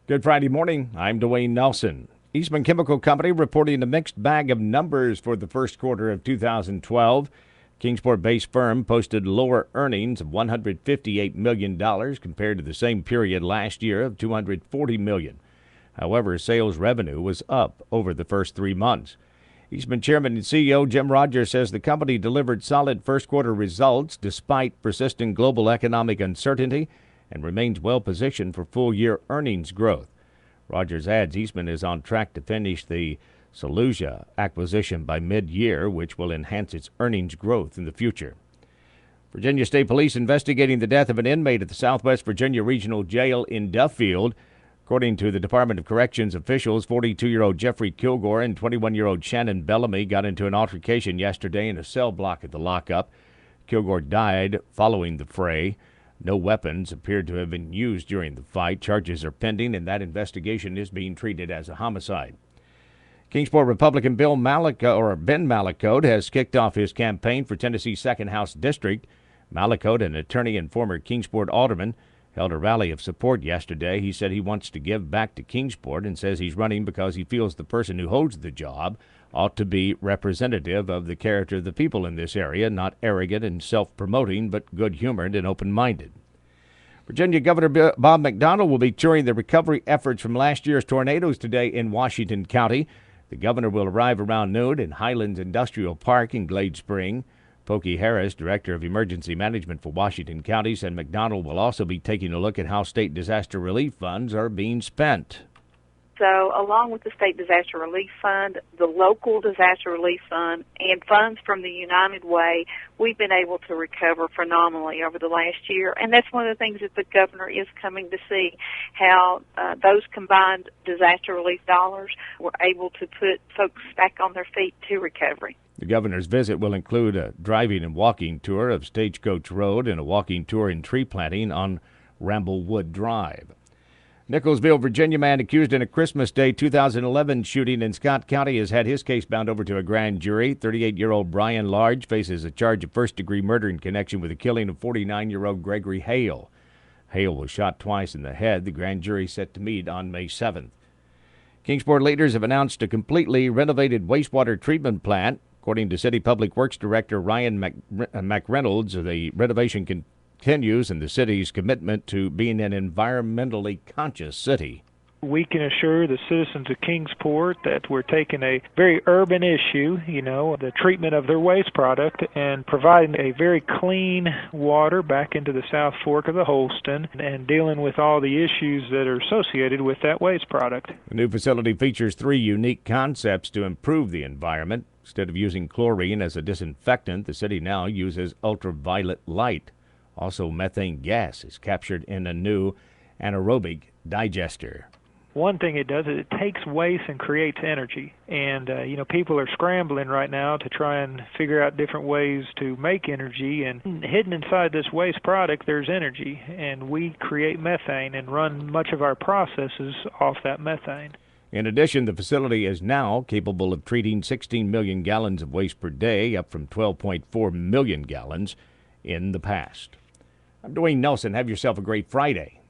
Good Friday morning. I'm Dwayne Nelson. Eastman Chemical Company reporting a mixed bag of numbers for the first quarter of 2012. Kingsport-based firm posted lower earnings of $158 million compared to the same period last year of $240 million. However, sales revenue was up over the first 3 months. Eastman Chairman and CEO Jim Rogers says the company delivered solid first quarter results despite persistent global economic uncertainty and remains well positioned for full-year earnings growth. Rogers adds Eastman is on track to finish the Solutia acquisition by mid-year, which will enhance its earnings growth in the future. Virginia State Police investigating the death of an inmate at the Southwest Virginia Regional Jail in Duffield. According to the Department of Corrections officials, 42-year-old Jeffrey Kilgore and 21-year-old Shannon Bellamy got into an altercation yesterday in a cell block at the lockup. Kilgore died following the fray. No weapons appeared to have been used during the fight. Charges are pending, and that investigation is being treated as a homicide. Kingsport Republican Ben Malakote has kicked off his campaign for Tennessee's 2nd House District. Malakote, an attorney and former Kingsport alderman, held a rally of support yesterday. He said he wants to give back to Kingsport and says he's running because he feels the person who holds the job ought to be representative of the character of the people in this area, not arrogant and self-promoting, but good-humored and open-minded. Virginia Governor Bob McDonnell will be touring the recovery efforts from last year's tornadoes today in Washington County. The governor will arrive around noon in Highlands Industrial Park in Glade Spring. Pokey Harris, Director of Emergency Management for Washington County, said McDonnell will also be taking a look at how state disaster relief funds are being spent. So along with the State Disaster Relief Fund, the local disaster relief fund, and funds from the United Way, we've been able to recover phenomenally over the last year. And that's one of the things that the governor is coming to see, how those combined disaster relief dollars were able to put folks back on their feet to recovery. The governor's visit will include a driving and walking tour of Stagecoach Road and a walking tour and tree planting on Ramblewood Drive. Nicholsville, Virginia man accused in a Christmas Day 2011 shooting in Scott County has had his case bound over to a grand jury. 38-year-old Brian Large faces a charge of first-degree murder in connection with the killing of 49-year-old Gregory Hale. Hale was shot twice in the head. The grand jury set to meet on May 7th. Kingsport leaders have announced a completely renovated wastewater treatment plant. According to City Public Works Director Ryan McReynolds, the renovation continues in the city's commitment to being an environmentally conscious city. We can assure the citizens of Kingsport that we're taking a very urban issue, the treatment of their waste product, and providing a very clean water back into the South Fork of the Holston and dealing with all the issues that are associated with that waste product. The new facility features 3 unique concepts to improve the environment. Instead of using chlorine as a disinfectant, the city now uses ultraviolet light. Also, methane gas is captured in a new anaerobic digester. One thing it does is it takes waste and creates energy. And, people are scrambling right now to try and figure out different ways to make energy. And hidden inside this waste product, there's energy. And we create methane and run much of our processes off that methane. In addition, the facility is now capable of treating 16 million gallons of waste per day, up from 12.4 million gallons in the past. I'm Dwayne Nelson. Have yourself a great Friday.